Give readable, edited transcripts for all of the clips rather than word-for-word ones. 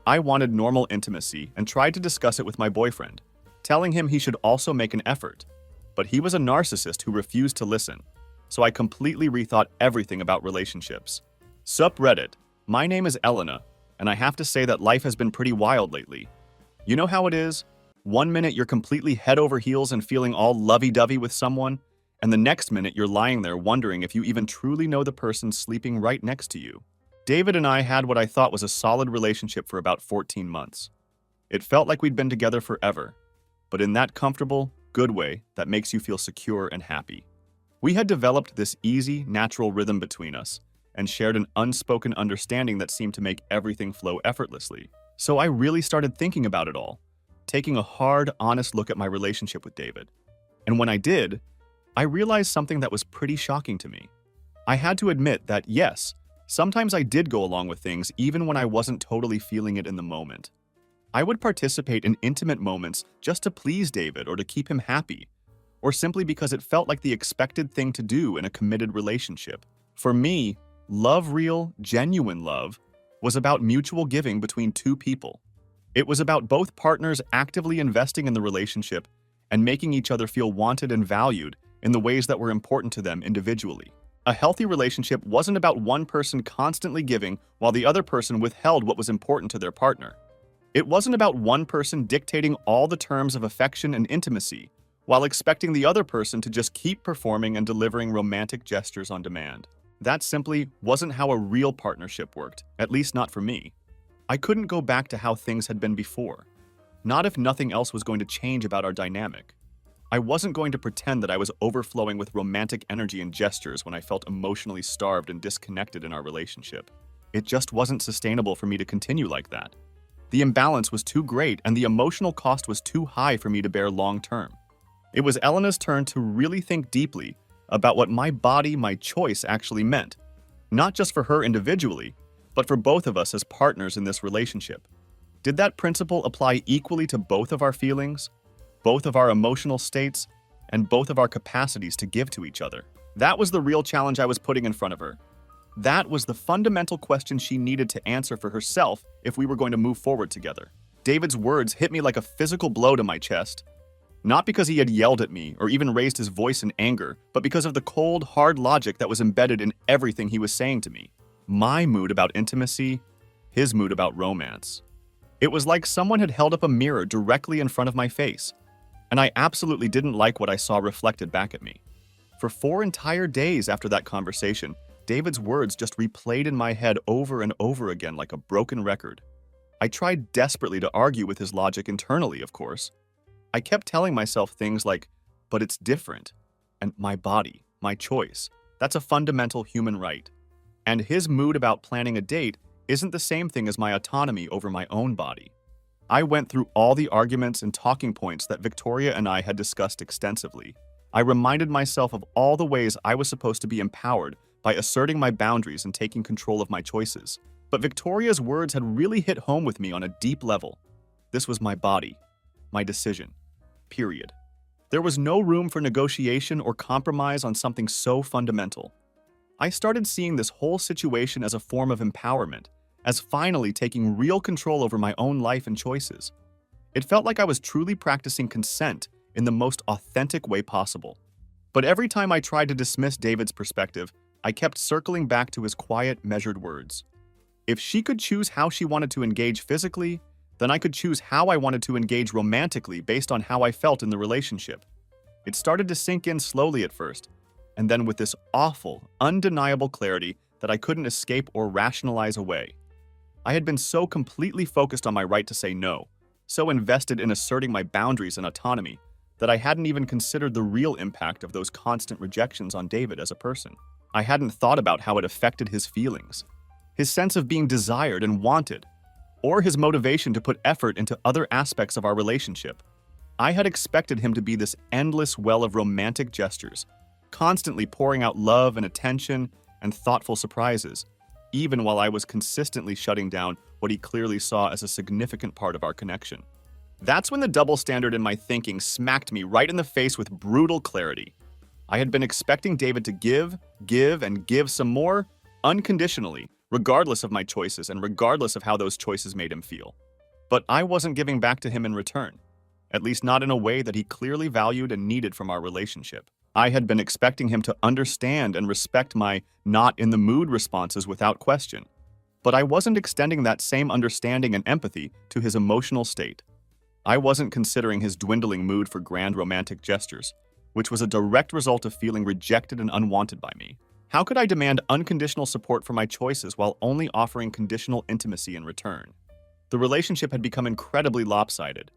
I wanted normal intimacy and tried to discuss it with my boyfriend, telling him he should also make an effort. But he was a narcissist who refused to listen, so I completely rethought everything about relationships. Sup Reddit, my name is Elena, and I have to say that life has been pretty wild lately. You know how it is? One minute you're completely head over heels and feeling all lovey-dovey with someone, and the next minute you're lying there wondering if you even truly know the person sleeping right next to you. David and I had what I thought was a solid relationship for about 14 months. It felt like we'd been together forever, but in that comfortable, good way that makes you feel secure and happy. We had developed this easy, natural rhythm between us and shared an unspoken understanding that seemed to make everything flow effortlessly. So I really started thinking about it all, taking a hard, honest look at my relationship with David. And when I did, I realized something that was pretty shocking to me. I had to admit that yes, sometimes I did go along with things even when I wasn't totally feeling it in the moment. I would participate in intimate moments just to please David or to keep him happy, or simply because it felt like the expected thing to do in a committed relationship. For me, love, real, genuine love, was about mutual giving between two people. It was about both partners actively investing in the relationship and making each other feel wanted and valued in the ways that were important to them individually. A healthy relationship wasn't about one person constantly giving while the other person withheld what was important to their partner. It wasn't about one person dictating all the terms of affection and intimacy while expecting the other person to just keep performing and delivering romantic gestures on demand. That simply wasn't how a real partnership worked, at least not for me. I couldn't go back to how things had been before, not if nothing else was going to change about our dynamic. I wasn't going to pretend that I was overflowing with romantic energy and gestures when I felt emotionally starved and disconnected in our relationship. It just wasn't sustainable for me to continue like that. The imbalance was too great and the emotional cost was too high for me to bear long term. It was Elena's turn to really think deeply about what my body, my choice actually meant, not just for her individually, but for both of us as partners in this relationship. Did that principle apply equally to both of our feelings, both of our emotional states, and both of our capacities to give to each other? That was the real challenge I was putting in front of her. That was the fundamental question she needed to answer for herself if we were going to move forward together. David's words hit me like a physical blow to my chest. Not because he had yelled at me or even raised his voice in anger, but because of the cold, hard logic that was embedded in everything he was saying to me. My mood about intimacy, his mood about romance. It was like someone had held up a mirror directly in front of my face, and I absolutely didn't like what I saw reflected back at me. For 4 entire days after that conversation, David's words just replayed in my head over and over again like a broken record. I tried desperately to argue with his logic internally, of course. I kept telling myself things like, but it's different, and my body, my choice, that's a fundamental human right. And his mood about planning a date isn't the same thing as my autonomy over my own body. I went through all the arguments and talking points that Victoria and I had discussed extensively. I reminded myself of all the ways I was supposed to be empowered by asserting my boundaries and taking control of my choices. But Victoria's words had really hit home with me on a deep level. This was my body, my decision. Period. There was no room for negotiation or compromise on something so fundamental. I started seeing this whole situation as a form of empowerment, as finally taking real control over my own life and choices. It felt like I was truly practicing consent in the most authentic way possible. But every time I tried to dismiss David's perspective, I kept circling back to his quiet, measured words. If she could choose how she wanted to engage physically, then I could choose how I wanted to engage romantically based on how I felt in the relationship. It started to sink in slowly at first, and then with this awful, undeniable clarity that I couldn't escape or rationalize away. I had been so completely focused on my right to say no, so invested in asserting my boundaries and autonomy, that I hadn't even considered the real impact of those constant rejections on David as a person. I hadn't thought about how it affected his feelings, his sense of being desired and wanted, or his motivation to put effort into other aspects of our relationship. I had expected him to be this endless well of romantic gestures, constantly pouring out love and attention and thoughtful surprises, even while I was consistently shutting down what he clearly saw as a significant part of our connection. That's when the double standard in my thinking smacked me right in the face with brutal clarity. I had been expecting David to give, and give some more, unconditionally, regardless of my choices and regardless of how those choices made him feel. But I wasn't giving back to him in return, at least not in a way that he clearly valued and needed from our relationship. I had been expecting him to understand and respect my not in the mood responses without question, but I wasn't extending that same understanding and empathy to his emotional state. I wasn't considering his dwindling mood for grand romantic gestures, which was a direct result of feeling rejected and unwanted by me. How could I demand unconditional support for my choices while only offering conditional intimacy in return? The relationship had become incredibly lopsided,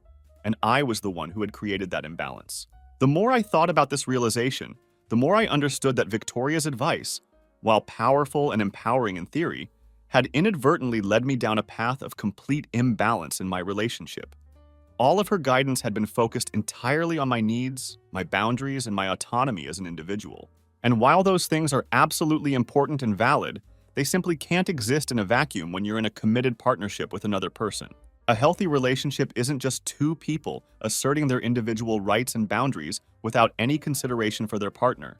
and I was the one who had created that imbalance. The more I thought about this realization, the more I understood that Victoria's advice, while powerful and empowering in theory, had inadvertently led me down a path of complete imbalance in my relationship. All of her guidance had been focused entirely on my needs, my boundaries, and my autonomy as an individual. And while those things are absolutely important and valid, they simply can't exist in a vacuum when you're in a committed partnership with another person. A healthy relationship isn't just two people asserting their individual rights and boundaries without any consideration for their partner.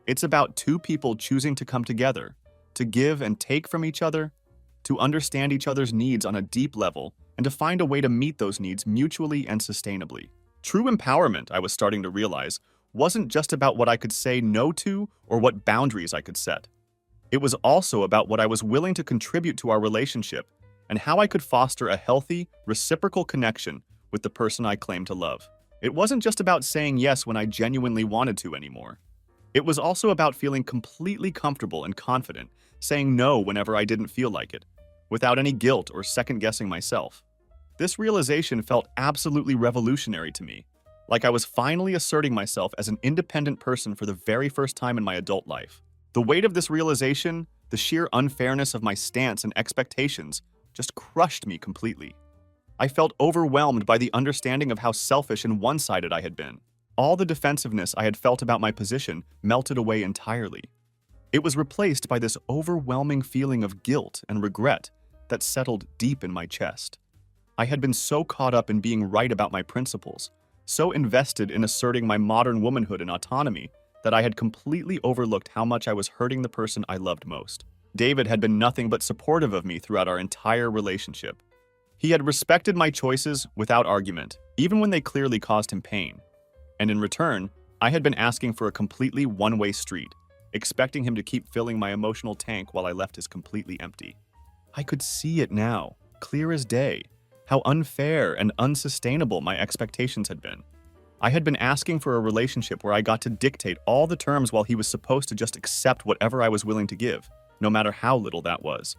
It's about two people choosing to come together, to give and take from each other, to understand each other's needs on a deep level, and to find a way to meet those needs mutually and sustainably. True empowerment, I was starting to realize, wasn't just about what I could say no to or what boundaries I could set. It was also about what I was willing to contribute to our relationship and how I could foster a healthy, reciprocal connection with the person I claimed to love. It wasn't just about saying yes when I genuinely wanted to anymore. It was also about feeling completely comfortable and confident, saying no whenever I didn't feel like it, without any guilt or second-guessing myself. This realization felt absolutely revolutionary to me, like I was finally asserting myself as an independent person for the very first time in my adult life. The weight of this realization, the sheer unfairness of my stance and expectations, just crushed me completely. I felt overwhelmed by the understanding of how selfish and one-sided I had been. All the defensiveness I had felt about my position melted away entirely. It was replaced by this overwhelming feeling of guilt and regret that settled deep in my chest. I had been so caught up in being right about my principles, so invested in asserting my modern womanhood and autonomy, that I had completely overlooked how much I was hurting the person I loved most. David had been nothing but supportive of me throughout our entire relationship. He had respected my choices without argument, even when they clearly caused him pain. And in return, I had been asking for a completely one-way street, expecting him to keep filling my emotional tank while I left his completely empty. I could see it now, clear as day, how unfair and unsustainable my expectations had been. I had been asking for a relationship where I got to dictate all the terms while he was supposed to just accept whatever I was willing to give, no matter how little that was.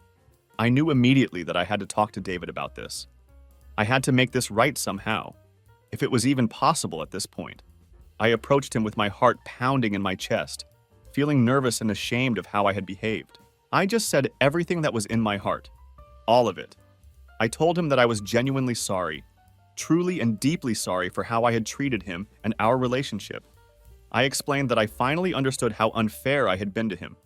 I knew immediately that I had to talk to David about this. I had to make this right somehow, if it was even possible at this point. I approached him with my heart pounding in my chest, feeling nervous and ashamed of how I had behaved. I just said everything that was in my heart, all of it. I told him that I was genuinely sorry, truly and deeply sorry for how I had treated him and our relationship. I explained that I finally understood how unfair I had been to him,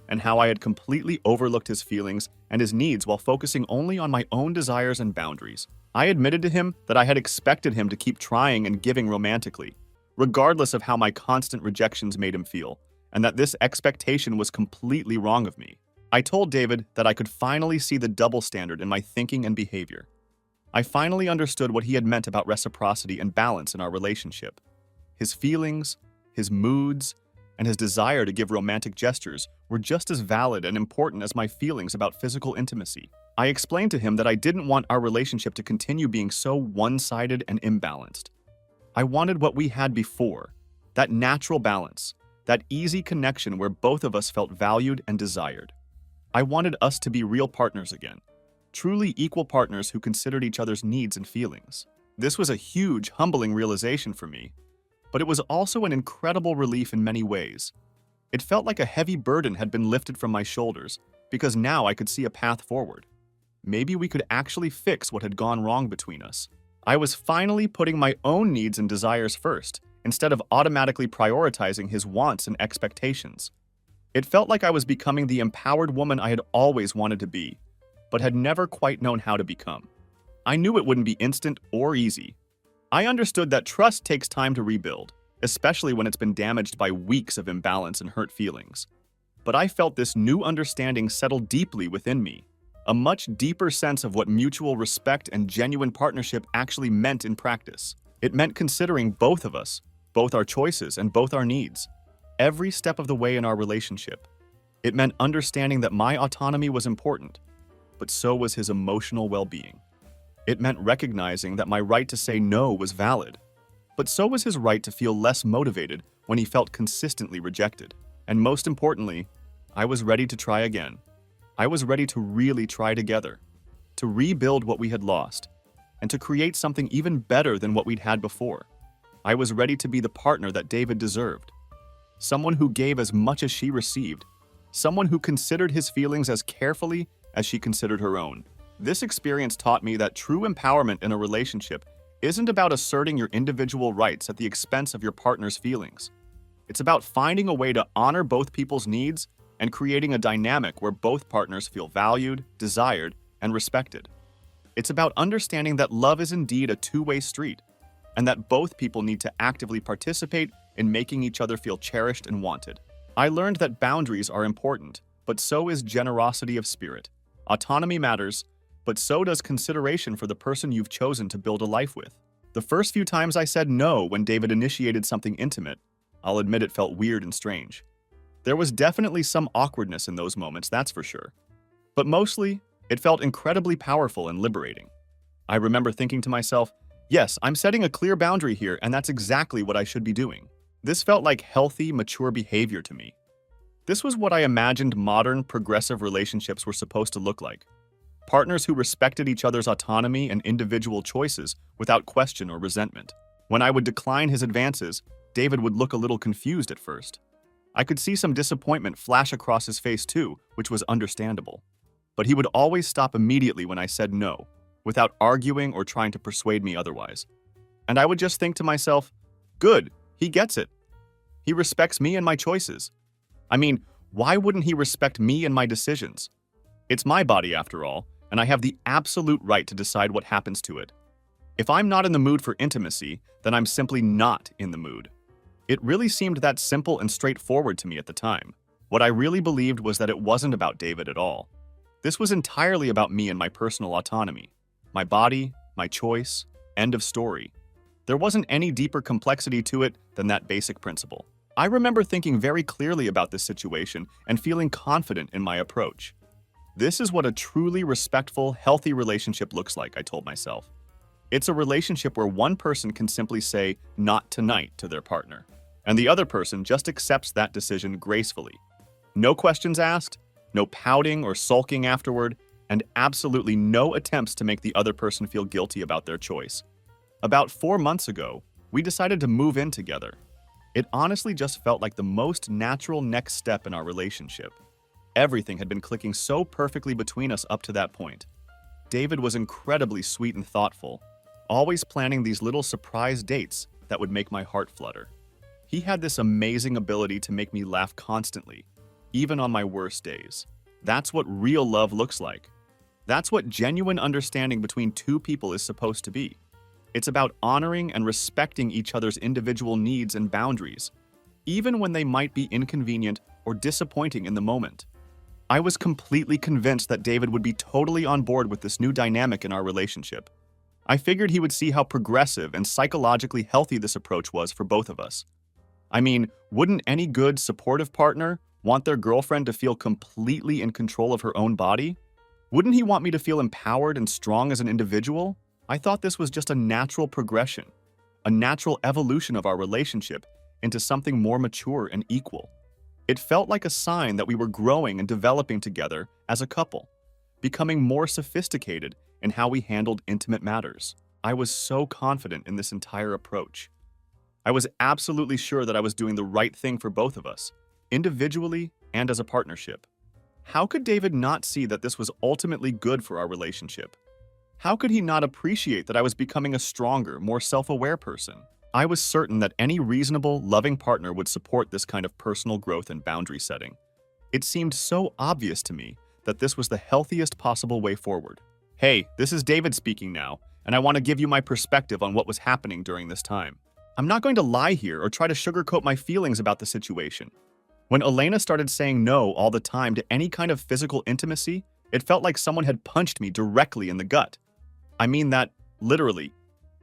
and how I had completely overlooked his feelings and his needs while focusing only on my own desires and boundaries. I admitted to him that I had expected him to keep trying and giving romantically, regardless of how my constant rejections made him feel, and that this expectation was completely wrong of me. I told David that I could finally see the double standard in my thinking and behavior. I finally understood what he had meant about reciprocity and balance in our relationship. His feelings, his moods, and his desire to give romantic gestures were just as valid and important as my feelings about physical intimacy. I explained to him that I didn't want our relationship to continue being so one-sided and imbalanced. I wanted what we had before, that natural balance, that easy connection where both of us felt valued and desired. I wanted us to be real partners again, truly equal partners who considered each other's needs and feelings. This was a huge, humbling realization for me, but it was also an incredible relief in many ways. It felt like a heavy burden had been lifted from my shoulders, because now I could see a path forward. Maybe we could actually fix what had gone wrong between us. I was finally putting my own needs and desires first, instead of automatically prioritizing his wants and expectations. It felt like I was becoming the empowered woman I had always wanted to be, but had never quite known how to become. I knew it wouldn't be instant or easy. I understood that trust takes time to rebuild, especially when it's been damaged by weeks of imbalance and hurt feelings. But I felt this new understanding settle deeply within me, a much deeper sense of what mutual respect and genuine partnership actually meant in practice. It meant considering both of us, both our choices and both our needs, every step of the way in our relationship. It meant understanding that my autonomy was important, but so was his emotional well-being. It meant recognizing that my right to say no was valid, but so was his right to feel less motivated when he felt consistently rejected. And most importantly, I was ready to try again. I was ready to really try together, to rebuild what we had lost, and to create something even better than what we'd had before. I was ready to be the partner that David deserved, someone who gave as much as she received, someone who considered his feelings as carefully as she considered her own. This experience taught me that true empowerment in a relationship isn't about asserting your individual rights at the expense of your partner's feelings. It's about finding a way to honor both people's needs and creating a dynamic where both partners feel valued, desired, and respected. It's about understanding that love is indeed a two-way street, and that both people need to actively participate in making each other feel cherished and wanted. I learned that boundaries are important, but so is generosity of spirit. Autonomy matters, but so does consideration for the person you've chosen to build a life with. The first few times I said no when David initiated something intimate, I'll admit it felt weird and strange. There was definitely some awkwardness in those moments, that's for sure. But mostly, it felt incredibly powerful and liberating. I remember thinking to myself, yes, I'm setting a clear boundary here, and that's exactly what I should be doing. This felt like healthy, mature behavior to me. This was what I imagined modern, progressive relationships were supposed to look like. Partners who respected each other's autonomy and individual choices without question or resentment. When I would decline his advances, David would look a little confused at first. I could see some disappointment flash across his face too, which was understandable. But he would always stop immediately when I said no, without arguing or trying to persuade me otherwise. And I would just think to myself, good, he gets it. He respects me and my choices. I mean, why wouldn't he respect me and my decisions? It's my body after all, and I have the absolute right to decide what happens to it. If I'm not in the mood for intimacy, then I'm simply not in the mood. It really seemed that simple and straightforward to me at the time. What I really believed was that it wasn't about David at all. This was entirely about me and my personal autonomy. My body, my choice, end of story. There wasn't any deeper complexity to it than that basic principle. I remember thinking very clearly about this situation and feeling confident in my approach. This is what a truly respectful, healthy relationship looks like, I told myself. It's a relationship where one person can simply say, "not tonight," to their partner, and the other person just accepts that decision gracefully. No questions asked, no pouting or sulking afterward, and absolutely no attempts to make the other person feel guilty about their choice. About 4 months ago, we decided to move in together. It honestly just felt like the most natural next step in our relationship. Everything had been clicking so perfectly between us up to that point. David was incredibly sweet and thoughtful, always planning these little surprise dates that would make my heart flutter. He had this amazing ability to make me laugh constantly, even on my worst days. That's what real love looks like. That's what genuine understanding between two people is supposed to be. It's about honoring and respecting each other's individual needs and boundaries, even when they might be inconvenient or disappointing in the moment. I was completely convinced that David would be totally on board with this new dynamic in our relationship. I figured he would see how progressive and psychologically healthy this approach was for both of us. I mean, wouldn't any good, supportive partner want their girlfriend to feel completely in control of her own body? Wouldn't he want me to feel empowered and strong as an individual? I thought this was just a natural progression, a natural evolution of our relationship into something more mature and equal. It felt like a sign that we were growing and developing together as a couple, becoming more sophisticated in how we handled intimate matters. I was so confident in this entire approach. I was absolutely sure that I was doing the right thing for both of us, individually and as a partnership. How could David not see that this was ultimately good for our relationship? How could he not appreciate that I was becoming a stronger, more self-aware person? I was certain that any reasonable, loving partner would support this kind of personal growth and boundary setting. It seemed so obvious to me that this was the healthiest possible way forward. Hey, this is David speaking now, and I want to give you my perspective on what was happening during this time. I'm not going to lie here or try to sugarcoat my feelings about the situation. When Elena started saying no all the time to any kind of physical intimacy, it felt like someone had punched me directly in the gut. I mean that literally.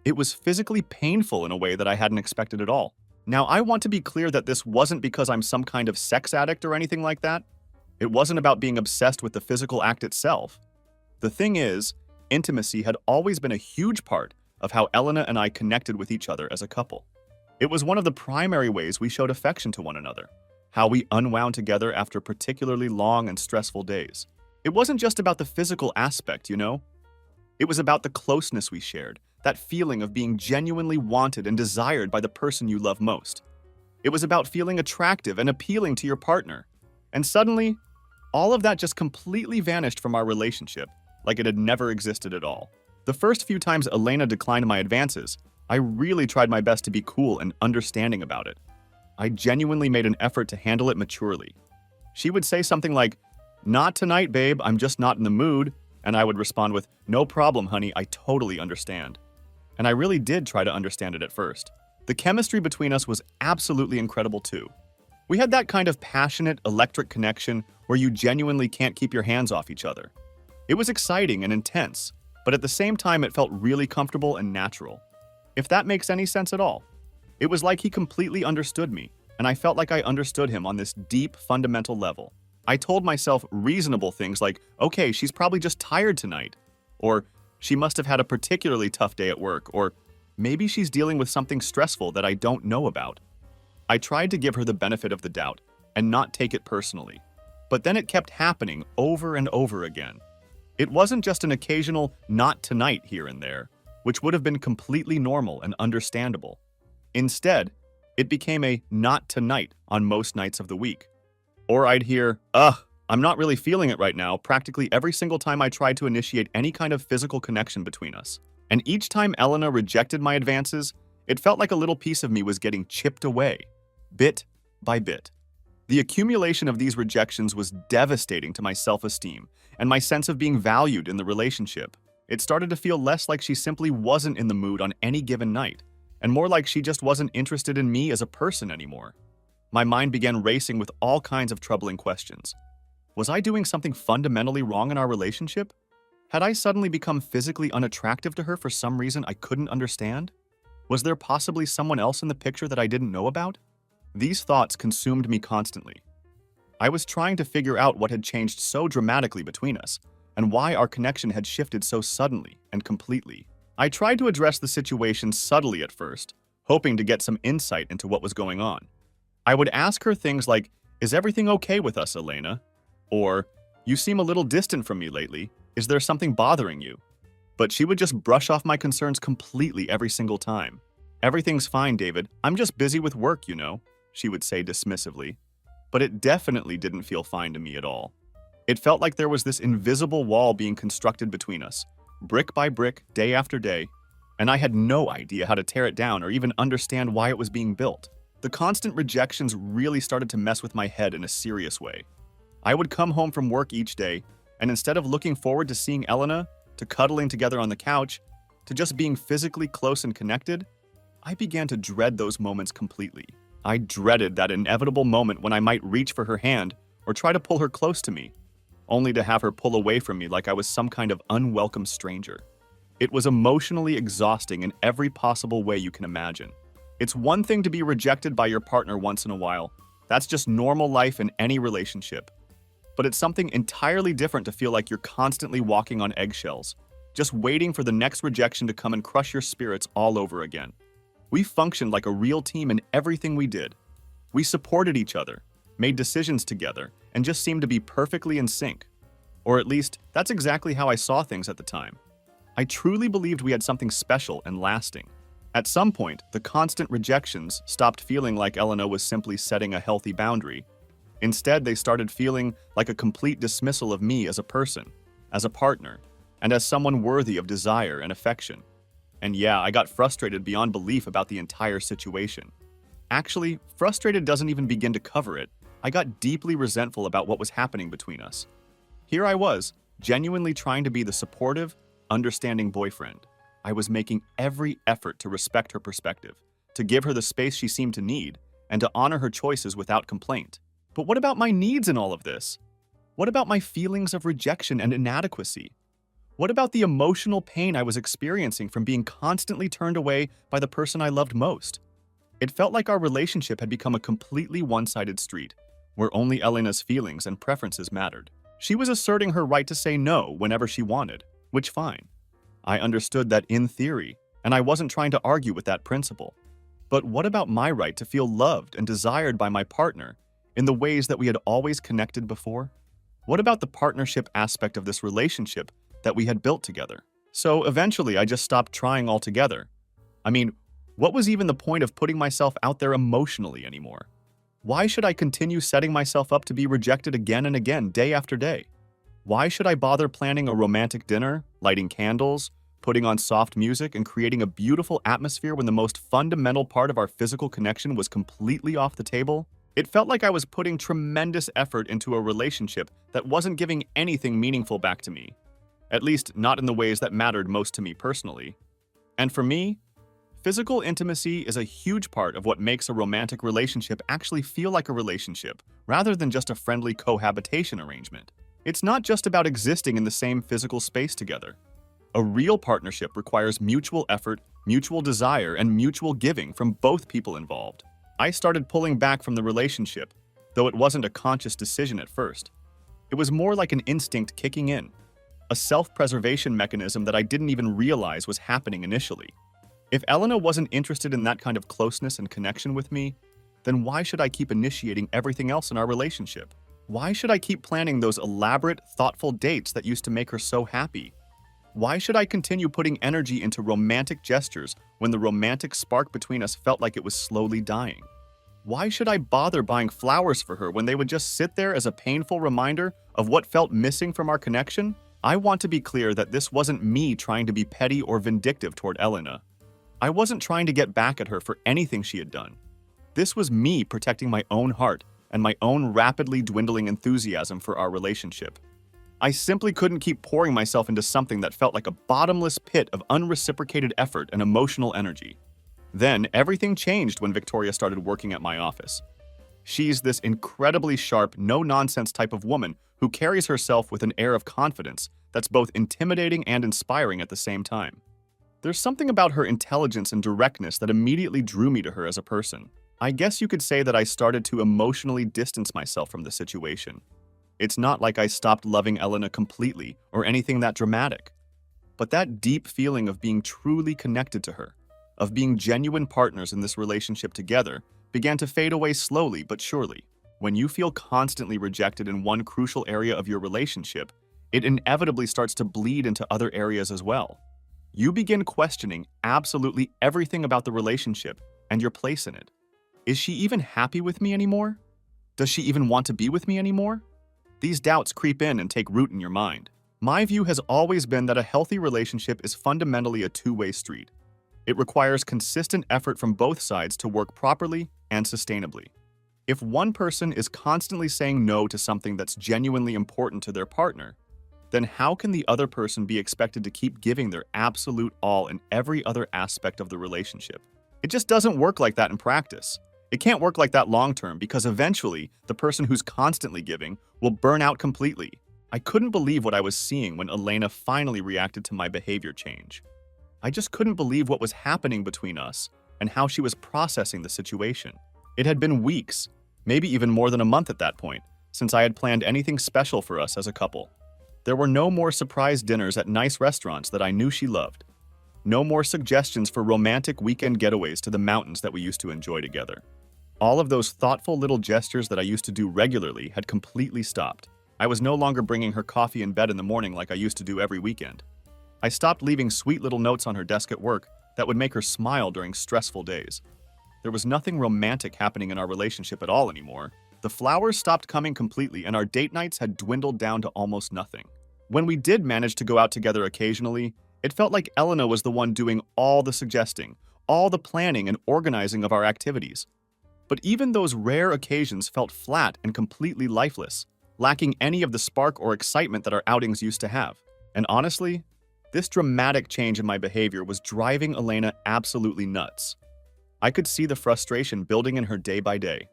It was physically painful in a way that I hadn't expected at all. Now, I want to be clear that this wasn't because I'm some kind of sex addict or anything like that. It wasn't about being obsessed with the physical act itself. The thing is, intimacy had always been a huge part of how Elena and I connected with each other as a couple. It was one of the primary ways we showed affection to one another, how we unwound together after particularly long and stressful days. It wasn't just about the physical aspect, you know? It was about the closeness we shared, that feeling of being genuinely wanted and desired by the person you love most. It was about feeling attractive and appealing to your partner. And suddenly, all of that just completely vanished from our relationship, like it had never existed at all. The first few times Elena declined my advances, I really tried my best to be cool and understanding about it. I genuinely made an effort to handle it maturely. She would say something like, "Not tonight, babe, I'm just not in the mood," and I would respond with, "No problem, honey, I totally understand." And I really did try to understand it at first. The chemistry between us was absolutely incredible too. We had that kind of passionate, electric connection where you genuinely can't keep your hands off each other. It was exciting and intense, but at the same time it felt really comfortable and natural. If that makes any sense at all. It was like he completely understood me, and I felt like I understood him on this deep, fundamental level. I told myself reasonable things like, okay, she's probably just tired tonight, or she must have had a particularly tough day at work, or maybe she's dealing with something stressful that I don't know about. I tried to give her the benefit of the doubt and not take it personally, but then it kept happening over and over again. It wasn't just an occasional not tonight here and there, which would have been completely normal and understandable. Instead, it became a not tonight on most nights of the week. Or I'd hear, I'm not really feeling it right now, practically every single time I tried to initiate any kind of physical connection between us. And each time Elena rejected my advances, it felt like a little piece of me was getting chipped away, bit by bit. The accumulation of these rejections was devastating to my self-esteem and my sense of being valued in the relationship. It started to feel less like she simply wasn't in the mood on any given night, and more like she just wasn't interested in me as a person anymore. My mind began racing with all kinds of troubling questions. Was I doing something fundamentally wrong in our relationship? Had I suddenly become physically unattractive to her for some reason I couldn't understand? Was there possibly someone else in the picture that I didn't know about? These thoughts consumed me constantly. I was trying to figure out what had changed so dramatically between us, and why our connection had shifted so suddenly and completely. I tried to address the situation subtly at first, hoping to get some insight into what was going on. I would ask her things like, "Is everything okay with us, Elena?" Or, "You seem a little distant from me lately. Is there something bothering you?" But she would just brush off my concerns completely every single time. "Everything's fine, David. I'm just busy with work, you know," she would say dismissively. But it definitely didn't feel fine to me at all. It felt like there was this invisible wall being constructed between us, brick by brick, day after day, and I had no idea how to tear it down or even understand why it was being built. The constant rejections really started to mess with my head in a serious way. I would come home from work each day, and instead of looking forward to seeing Elena, to cuddling together on the couch, to just being physically close and connected, I began to dread those moments completely. I dreaded that inevitable moment when I might reach for her hand or try to pull her close to me, only to have her pull away from me like I was some kind of unwelcome stranger. It was emotionally exhausting in every possible way you can imagine. It's one thing to be rejected by your partner once in a while. That's just normal life in any relationship. But it's something entirely different to feel like you're constantly walking on eggshells, just waiting for the next rejection to come and crush your spirits all over again. We functioned like a real team in everything we did. We supported each other, made decisions together, and just seemed to be perfectly in sync. Or at least, that's exactly how I saw things at the time. I truly believed we had something special and lasting. At some point, the constant rejections stopped feeling like Elena was simply setting a healthy boundary. Instead, they started feeling like a complete dismissal of me as a person, as a partner, and as someone worthy of desire and affection. And yeah, I got frustrated beyond belief about the entire situation. Actually, frustrated doesn't even begin to cover it. I got deeply resentful about what was happening between us. Here I was, genuinely trying to be the supportive, understanding boyfriend. I was making every effort to respect her perspective, to give her the space she seemed to need, and to honor her choices without complaint. But what about my needs in all of this? What about my feelings of rejection and inadequacy? What about the emotional pain I was experiencing from being constantly turned away by the person I loved most? It felt like our relationship had become a completely one-sided street, where only Elena's feelings and preferences mattered. She was asserting her right to say no whenever she wanted, which fine. I understood that in theory, and I wasn't trying to argue with that principle. But what about my right to feel loved and desired by my partner in the ways that we had always connected before? What about the partnership aspect of this relationship that we had built together? So eventually, I just stopped trying altogether. I mean, what was even the point of putting myself out there emotionally anymore? Why should I continue setting myself up to be rejected again and again, day after day? Why should I bother planning a romantic dinner, lighting candles, putting on soft music, and creating a beautiful atmosphere when the most fundamental part of our physical connection was completely off the table? It felt like I was putting tremendous effort into a relationship that wasn't giving anything meaningful back to me. At least, not in the ways that mattered most to me personally. And for me, physical intimacy is a huge part of what makes a romantic relationship actually feel like a relationship, rather than just a friendly cohabitation arrangement. It's not just about existing in the same physical space together. A real partnership requires mutual effort, mutual desire, and mutual giving from both people involved. I started pulling back from the relationship, though it wasn't a conscious decision at first. It was more like an instinct kicking in, a self-preservation mechanism that I didn't even realize was happening initially. If Elena wasn't interested in that kind of closeness and connection with me, then why should I keep initiating everything else in our relationship? Why should I keep planning those elaborate, thoughtful dates that used to make her so happy? Why should I continue putting energy into romantic gestures when the romantic spark between us felt like it was slowly dying? Why should I bother buying flowers for her when they would just sit there as a painful reminder of what felt missing from our connection? I want to be clear that this wasn't me trying to be petty or vindictive toward Elena. I wasn't trying to get back at her for anything she had done. This was me protecting my own heart and my own rapidly dwindling enthusiasm for our relationship. I simply couldn't keep pouring myself into something that felt like a bottomless pit of unreciprocated effort and emotional energy. Then, everything changed when Victoria started working at my office. She's this incredibly sharp, no-nonsense type of woman who carries herself with an air of confidence that's both intimidating and inspiring at the same time. There's something about her intelligence and directness that immediately drew me to her as a person. I guess you could say that I started to emotionally distance myself from the situation. It's not like I stopped loving Elena completely or anything that dramatic. But that deep feeling of being truly connected to her, of being genuine partners in this relationship together, began to fade away slowly but surely. When you feel constantly rejected in one crucial area of your relationship, it inevitably starts to bleed into other areas as well. You begin questioning absolutely everything about the relationship and your place in it. Is she even happy with me anymore? Does she even want to be with me anymore? These doubts creep in and take root in your mind. My view has always been that a healthy relationship is fundamentally a two-way street. It requires consistent effort from both sides to work properly and sustainably. If one person is constantly saying no to something that's genuinely important to their partner, then how can the other person be expected to keep giving their absolute all in every other aspect of the relationship? It just doesn't work like that in practice. It can't work like that long-term because eventually the person who's constantly giving will burn out completely. I couldn't believe what I was seeing when Elena finally reacted to my behavior change. I just couldn't believe what was happening between us and how she was processing the situation. It had been weeks, maybe even more than a month at that point, since I had planned anything special for us as a couple. There were no more surprise dinners at nice restaurants that I knew she loved. No more suggestions for romantic weekend getaways to the mountains that we used to enjoy together. All of those thoughtful little gestures that I used to do regularly had completely stopped. I was no longer bringing her coffee in bed in the morning like I used to do every weekend. I stopped leaving sweet little notes on her desk at work that would make her smile during stressful days. There was nothing romantic happening in our relationship at all anymore. The flowers stopped coming completely and our date nights had dwindled down to almost nothing. When we did manage to go out together occasionally, it felt like Elena was the one doing all the suggesting, all the planning and organizing of our activities. But even those rare occasions felt flat and completely lifeless, lacking any of the spark or excitement that our outings used to have. And honestly, this dramatic change in my behavior was driving Elena absolutely nuts. I could see the frustration building in her day by day.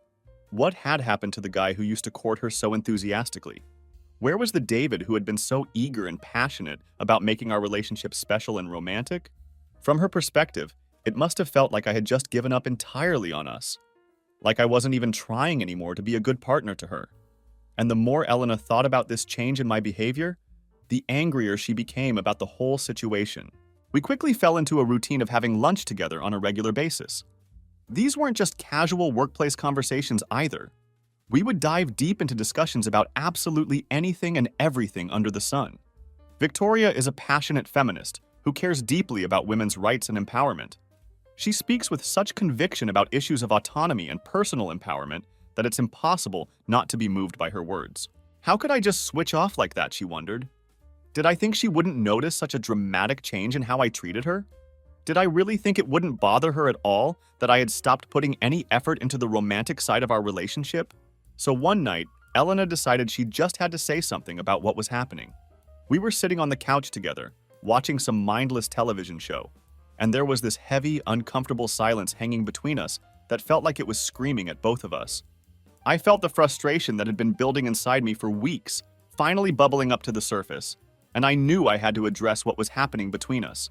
What had happened to the guy who used to court her so enthusiastically? Where was the David who had been so eager and passionate about making our relationship special and romantic? From her perspective, it must have felt like I had just given up entirely on us, like I wasn't even trying anymore to be a good partner to her. And the more Elena thought about this change in my behavior, the angrier she became about the whole situation. We quickly fell into a routine of having lunch together on a regular basis. These weren't just casual workplace conversations either. We would dive deep into discussions about absolutely anything and everything under the sun. Victoria is a passionate feminist who cares deeply about women's rights and empowerment. She speaks with such conviction about issues of autonomy and personal empowerment that it's impossible not to be moved by her words. How could I just switch off like that, she wondered. Did I think she wouldn't notice such a dramatic change in how I treated her? Did I really think it wouldn't bother her at all that I had stopped putting any effort into the romantic side of our relationship? So one night, Elena decided she just had to say something about what was happening. We were sitting on the couch together, watching some mindless television show, and there was this heavy, uncomfortable silence hanging between us that felt like it was screaming at both of us. I felt the frustration that had been building inside me for weeks, finally bubbling up to the surface, and I knew I had to address what was happening between us.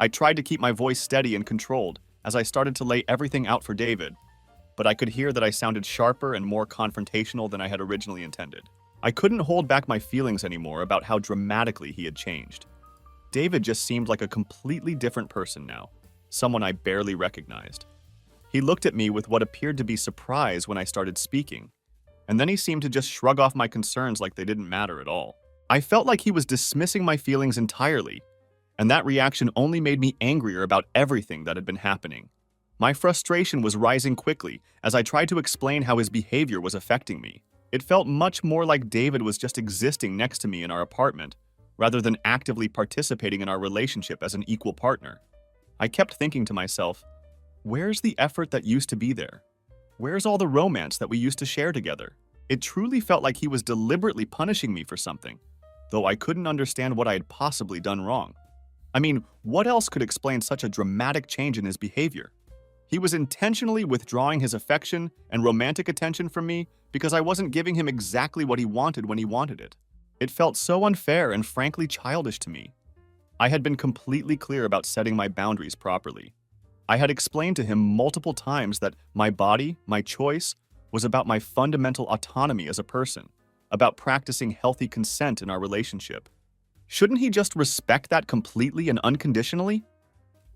I tried to keep my voice steady and controlled as I started to lay everything out for David, but I could hear that I sounded sharper and more confrontational than I had originally intended. I couldn't hold back my feelings anymore about how dramatically he had changed. David just seemed like a completely different person now, someone I barely recognized. He looked at me with what appeared to be surprise when I started speaking, and then he seemed to just shrug off my concerns like they didn't matter at all. I felt like he was dismissing my feelings entirely, and that reaction only made me angrier about everything that had been happening. My frustration was rising quickly as I tried to explain how his behavior was affecting me. It felt much more like David was just existing next to me in our apartment, rather than actively participating in our relationship as an equal partner. I kept thinking to myself, where's the effort that used to be there? Where's all the romance that we used to share together? It truly felt like he was deliberately punishing me for something, though I couldn't understand what I had possibly done wrong. I mean, what else could explain such a dramatic change in his behavior? He was intentionally withdrawing his affection and romantic attention from me because I wasn't giving him exactly what he wanted when he wanted it. It felt so unfair and frankly childish to me. I had been completely clear about setting my boundaries properly. I had explained to him multiple times that my body, my choice, was about my fundamental autonomy as a person, about practicing healthy consent in our relationship. Shouldn't he just respect that completely and unconditionally?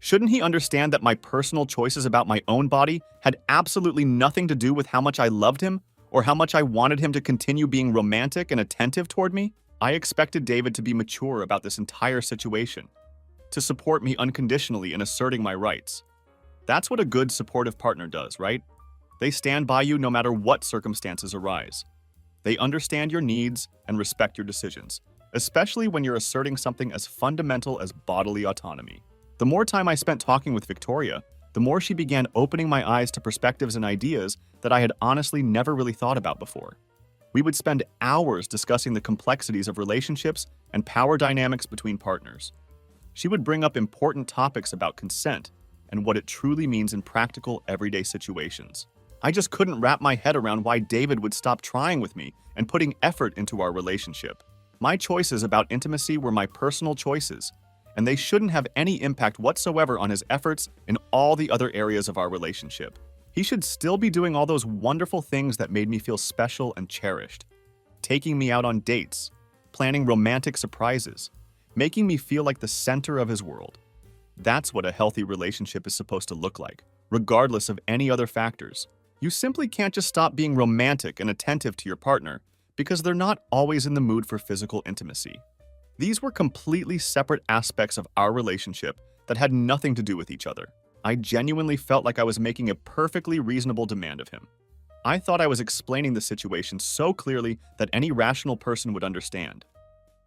Shouldn't he understand that my personal choices about my own body had absolutely nothing to do with how much I loved him or how much I wanted him to continue being romantic and attentive toward me? I expected David to be mature about this entire situation, to support me unconditionally in asserting my rights. That's what a good supportive partner does, right? They stand by you no matter what circumstances arise. They understand your needs and respect your decisions, especially when you're asserting something as fundamental as bodily autonomy. The more time I spent talking with Victoria, the more she began opening my eyes to perspectives and ideas that I had honestly never really thought about before. We would spend hours discussing the complexities of relationships and power dynamics between partners. She would bring up important topics about consent and what it truly means in practical, everyday situations. I just couldn't wrap my head around why David would stop trying with me and putting effort into our relationship. My choices about intimacy were my personal choices, and they shouldn't have any impact whatsoever on his efforts in all the other areas of our relationship. He should still be doing all those wonderful things that made me feel special and cherished. Taking me out on dates, planning romantic surprises, making me feel like the center of his world. That's what a healthy relationship is supposed to look like, regardless of any other factors. You simply can't just stop being romantic and attentive to your partner because they're not always in the mood for physical intimacy. These were completely separate aspects of our relationship that had nothing to do with each other. I genuinely felt like I was making a perfectly reasonable demand of him. I thought I was explaining the situation so clearly that any rational person would understand.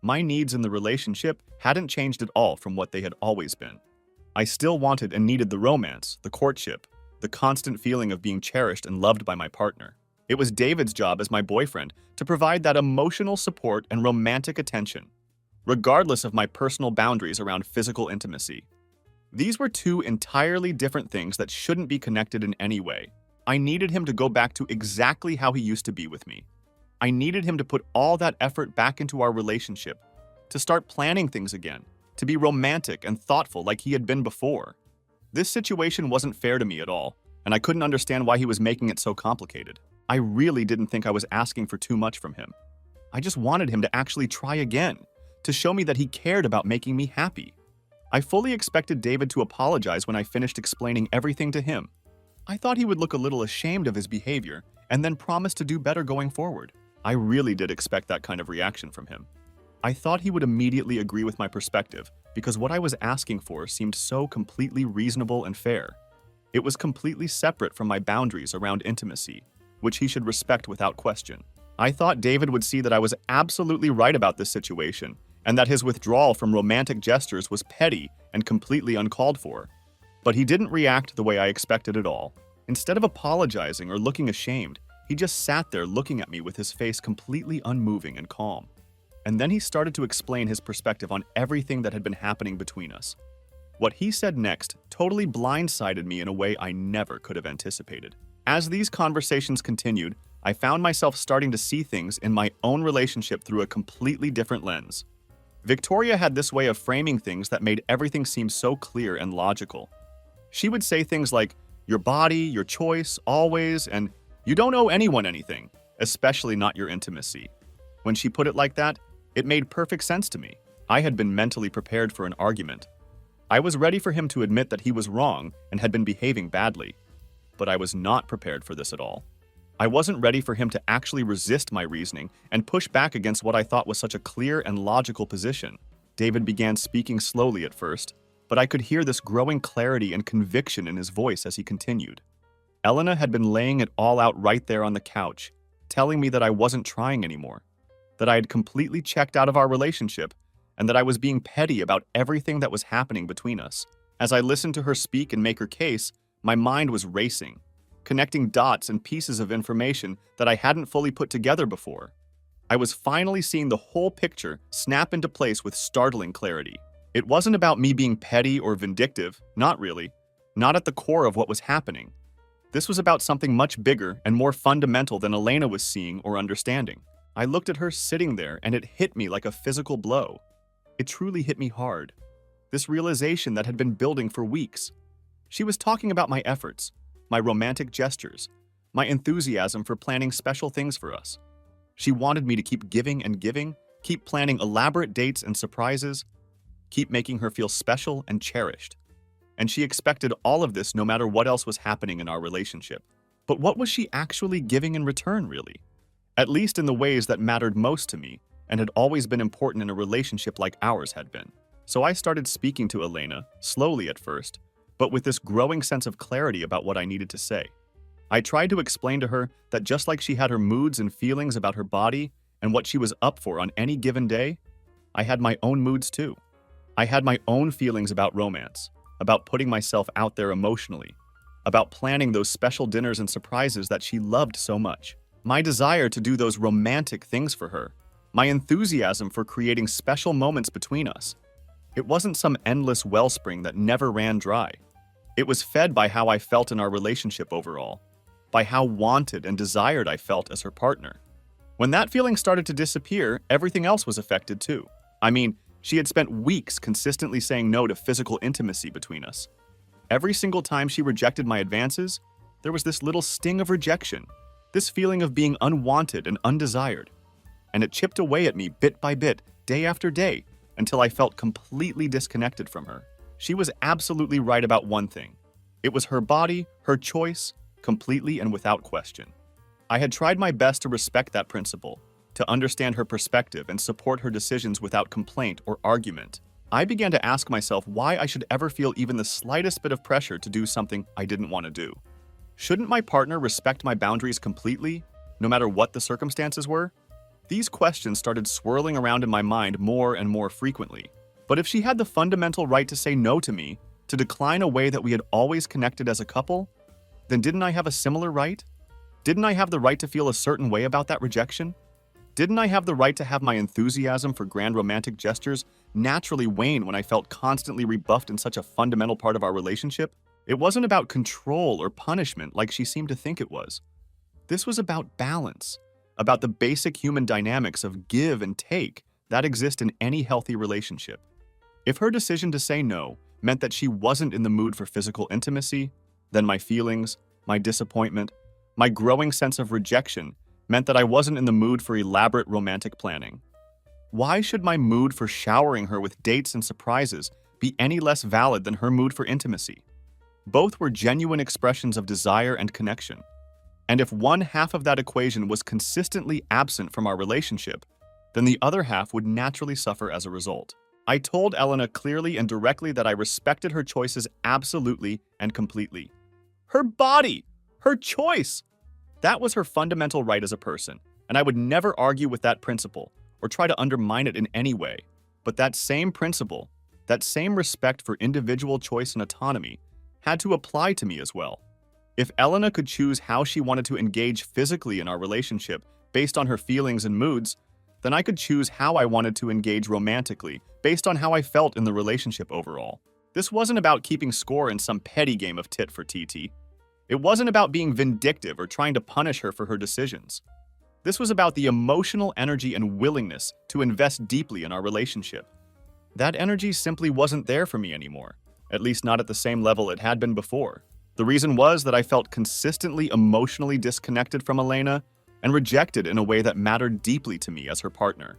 My needs in the relationship hadn't changed at all from what they had always been. I still wanted and needed the romance, the courtship, the constant feeling of being cherished and loved by my partner. It was David's job as my boyfriend to provide that emotional support and romantic attention, regardless of my personal boundaries around physical intimacy. These were two entirely different things that shouldn't be connected in any way. I needed him to go back to exactly how he used to be with me. I needed him to put all that effort back into our relationship, to start planning things again, to be romantic and thoughtful like he had been before. This situation wasn't fair to me at all, and I couldn't understand why he was making it so complicated. I really didn't think I was asking for too much from him. I just wanted him to actually try again, to show me that he cared about making me happy. I fully expected David to apologize when I finished explaining everything to him. I thought he would look a little ashamed of his behavior and then promise to do better going forward. I really did expect that kind of reaction from him. I thought he would immediately agree with my perspective because what I was asking for seemed so completely reasonable and fair. It was completely separate from my boundaries around intimacy, which he should respect without question. I thought David would see that I was absolutely right about this situation and that his withdrawal from romantic gestures was petty and completely uncalled for. But he didn't react the way I expected at all. Instead of apologizing or looking ashamed, he just sat there looking at me with his face completely unmoving and calm. And then he started to explain his perspective on everything that had been happening between us. What he said next totally blindsided me in a way I never could have anticipated. As these conversations continued, I found myself starting to see things in my own relationship through a completely different lens. Victoria had this way of framing things that made everything seem so clear and logical. She would say things like, "Your body, your choice, always," and "You don't owe anyone anything, especially not your intimacy." When she put it like that, it made perfect sense to me. I had been mentally prepared for an argument. I was ready for him to admit that he was wrong and had been behaving badly. But I was not prepared for this at all. I wasn't ready for him to actually resist my reasoning and push back against what I thought was such a clear and logical position. David began speaking slowly at first, but I could hear this growing clarity and conviction in his voice as he continued. Elena had been laying it all out right there on the couch, telling me that I wasn't trying anymore, that I had completely checked out of our relationship, and that I was being petty about everything that was happening between us. As I listened to her speak and make her case, my mind was racing, connecting dots and pieces of information that I hadn't fully put together before. I was finally seeing the whole picture snap into place with startling clarity. It wasn't about me being petty or vindictive, not really, not at the core of what was happening. This was about something much bigger and more fundamental than Elena was seeing or understanding. I looked at her sitting there and it hit me like a physical blow. It truly hit me hard. This realization that had been building for weeks. She was talking about my efforts, my romantic gestures, my enthusiasm for planning special things for us. She wanted me to keep giving and giving, keep planning elaborate dates and surprises, keep making her feel special and cherished. And she expected all of this no matter what else was happening in our relationship. But what was she actually giving in return, really? At least in the ways that mattered most to me and had always been important in a relationship like ours had been. So I started speaking to Elena, slowly at first, but with this growing sense of clarity about what I needed to say. I tried to explain to her that just like she had her moods and feelings about her body and what she was up for on any given day, I had my own moods too. I had my own feelings about romance, about putting myself out there emotionally, about planning those special dinners and surprises that she loved so much, my desire to do those romantic things for her, my enthusiasm for creating special moments between us. It wasn't some endless wellspring that never ran dry. It was fed by how I felt in our relationship overall, by how wanted and desired I felt as her partner. When that feeling started to disappear, everything else was affected too. I mean, she had spent weeks consistently saying no to physical intimacy between us. Every single time she rejected my advances, there was this little sting of rejection, this feeling of being unwanted and undesired. And it chipped away at me bit by bit, day after day, until I felt completely disconnected from her. She was absolutely right about one thing. It was her body, her choice, completely and without question. I had tried my best to respect that principle, to understand her perspective and support her decisions without complaint or argument. I began to ask myself why I should ever feel even the slightest bit of pressure to do something I didn't want to do. Shouldn't my partner respect my boundaries completely, no matter what the circumstances were? These questions started swirling around in my mind more and more frequently. But if she had the fundamental right to say no to me, to decline a way that we had always connected as a couple, then didn't I have a similar right? Didn't I have the right to feel a certain way about that rejection? Didn't I have the right to have my enthusiasm for grand romantic gestures naturally wane when I felt constantly rebuffed in such a fundamental part of our relationship? It wasn't about control or punishment like she seemed to think it was. This was about balance, about the basic human dynamics of give and take that exist in any healthy relationship. If her decision to say no meant that she wasn't in the mood for physical intimacy, then my feelings, my disappointment, my growing sense of rejection meant that I wasn't in the mood for elaborate romantic planning. Why should my mood for showering her with dates and surprises be any less valid than her mood for intimacy? Both were genuine expressions of desire and connection. And if one half of that equation was consistently absent from our relationship, then the other half would naturally suffer as a result. I told Elena clearly and directly that I respected her choices absolutely and completely. Her body! Her choice! That was her fundamental right as a person, and I would never argue with that principle or try to undermine it in any way. But that same principle, that same respect for individual choice and autonomy, had to apply to me as well. If Elena could choose how she wanted to engage physically in our relationship based on her feelings and moods, then I could choose how I wanted to engage romantically based on how I felt in the relationship overall. This wasn't about keeping score in some petty game of tit for tt. It wasn't about being vindictive or trying to punish her for her decisions. This was about the emotional energy and willingness to invest deeply in our relationship. That energy simply wasn't there for me anymore, at least not at the same level it had been before. The reason was that I felt consistently emotionally disconnected from Elena and rejected in a way that mattered deeply to me as her partner.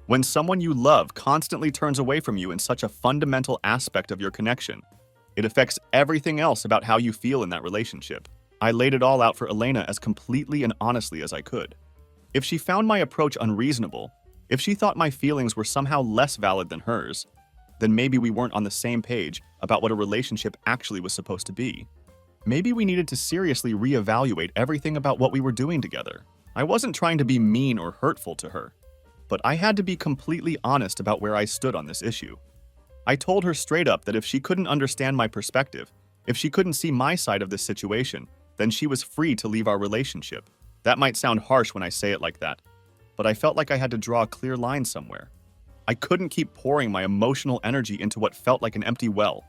When someone you love constantly turns away from you in such a fundamental aspect of your connection, it affects everything else about how you feel in that relationship. I laid it all out for Elena as completely and honestly as I could. If she found my approach unreasonable, if she thought my feelings were somehow less valid than hers, then maybe we weren't on the same page about what a relationship actually was supposed to be. Maybe we needed to seriously reevaluate everything about what we were doing together. I wasn't trying to be mean or hurtful to her, but I had to be completely honest about where I stood on this issue. I told her straight up that if she couldn't understand my perspective, if she couldn't see my side of this situation, then she was free to leave our relationship. That might sound harsh when I say it like that, but I felt like I had to draw a clear line somewhere. I couldn't keep pouring my emotional energy into what felt like an empty well.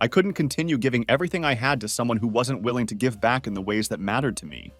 I couldn't continue giving everything I had to someone who wasn't willing to give back in the ways that mattered to me.